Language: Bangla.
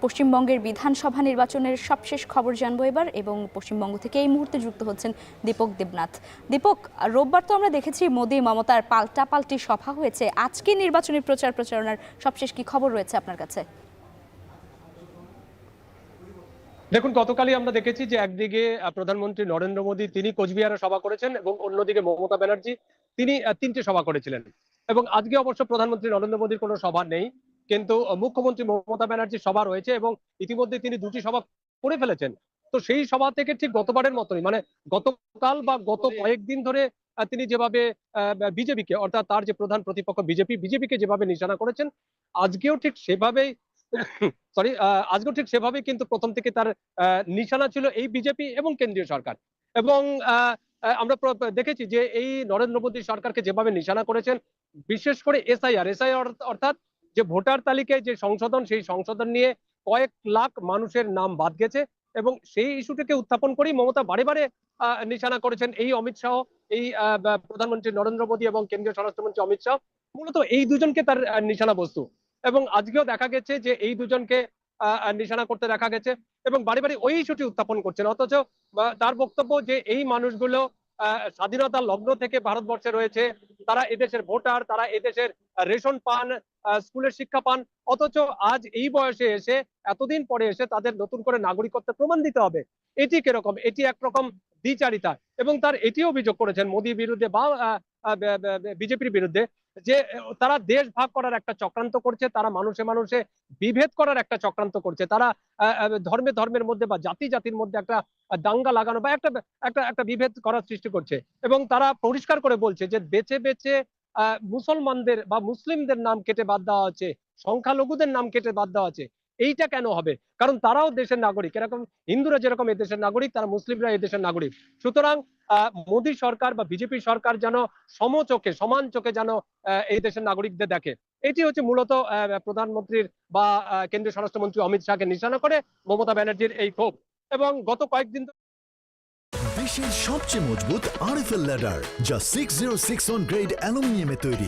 পশ্চিমবঙ্গের বিধানসভা নির্বাচনের সবশেষ খবর জানবো এবার, এবং পশ্চিমবঙ্গ থেকে এই মুহূর্তে যুক্ত হচ্ছেন দীপক দেবনাথ। দীপক, রোববার তো আমরা দেখেছি মোদি মমতার পাল্টাপাল্টি সভা হয়েছে, আজকে নির্বাচনী প্রচারণার সবশেষ কি খবর রয়েছে আপনার কাছে? দেখুন, গতকালই আমরা দেখেছি যে একদিকে প্রধানমন্ত্রী নরেন্দ্র মোদী তিনি কোচবিহারে সভা করেছেন এবং অন্যদিকে মমতা ব্যানার্জি তিনি তিনটে সভা করেছিলেন। এবং আজকে অবশ্য প্রধানমন্ত্রী নরেন্দ্র মোদীর কোনো সভা নেই, কিন্তু মুখ্যমন্ত্রী মমতা ব্যানার্জির সভা রয়েছে এবং ইতিমধ্যে তিনি দুটি সভা করে ফেলেছেন। তো সেই সভা থেকে ঠিক গতবারের মতোই, মানে গতকাল বা গত কয়েকদিন ধরে তিনি যেভাবে বিজেপিকে, অর্থাৎ তার যে প্রধান প্রতিপক্ষ বিজেপিকে যেভাবে নিশানা করেছেন, আজকেও ঠিক সেভাবেই সরি আজকেও ঠিক সেভাবেই কিন্তু প্রথম থেকে তার নিশানা ছিল এই বিজেপি এবং কেন্দ্রীয় সরকার। এবং আমরা দেখেছি যে এই নরেন্দ্র মোদী সরকারকে যেভাবে নিশানা করেছেন, বিশেষ করে এসআইআর অর্থাৎ যে ভোটার তালিকায় যে সংশোধন, সেই সংশোধন নিয়ে কয়েক লাখ মানুষের নাম বাদ গেছে এবং সেই ইস্যুটিকে উত্থাপন করেই মমতা বারে বারে নিশানা করেছেন এই অমিত শাহ, এই প্রধানমন্ত্রী নরেন্দ্র মোদী এবং কেন্দ্রীয় স্বরাষ্ট্রমন্ত্রী অমিত শাহ, মূলত এই দুজনকে তার নিশানা বস্তু। এবং আজকেও দেখা গেছে যে এই দুজনকে নিশানা করতে দেখা গেছে এবং বাড়ি বাড়ি ওই ইস্যুটি উত্থাপন করছেন। অথচ তার বক্তব্য যে এই মানুষগুলো স্বাধীনতার লগ্ন থেকে ভারতবর্ষে রয়েছে, তারা এদেশের ভোটার, তারা এদেশের রেশন পান, স্কুলের শিক্ষা পান, অথচ আজ এই বয়সে এসে, এতদিন পরে এসে তাদের নতুন করে নাগরিকত্বের প্রমাণ দিতে হবে। এটি কিরকম? এটি একরকম দ্বিচারিতা। এবং তার এটিও অভিযোগ করেছেন মোদীর বিরুদ্ধে বা বিজেপির বিরুদ্ধে যে তারা দেশ ভাগ করার একটা চক্রান্ত করছে, তারা মানুষে মানুষে বিভেদ করার একটা চক্রান্ত করছে, তারা ধর্মের মধ্যে বা জাতির মধ্যে একটা দাঙ্গা লাগানো বা একটা একটা একটা বিভেদ করার সৃষ্টি করছে। এবং তারা পরিষ্কার করে বলছে যে বেছে বেছে মুসলমানদের বা মুসলিমদের নাম কেটে বাদ দেওয়া হচ্ছে, সংখ্যালঘুদের নাম কেটে বাদ দেওয়া আছে। এইটা কেন হবে? কারণ তারাও দেশের নাগরিক। এরকম হিন্দুরা যেরকম এই দেশের নাগরিক, তারা মুসলিমরা এই দেশের নাগরিক। সুতরাং মোদী সরকার বা বিজেপি সরকার যেন সমচোখে, সমান চোখে যেন এই দেশের নাগরিকদের দেখে। এটি হচ্ছে মূলত প্রধানমন্ত্রীর বা কেন্দ্রীয় স্বরাষ্ট্রমন্ত্রী অমিত শাহকে নিশানা করে মমতা ব্যানার্জির এই ক্ষোভ। এবং গত কয়েকদিন দেশের সবচেয়ে মজবুত আরএফএল ল্যাডার, যা 606 গ্রেড অ্যালুমিনিয়ামে তৈরি,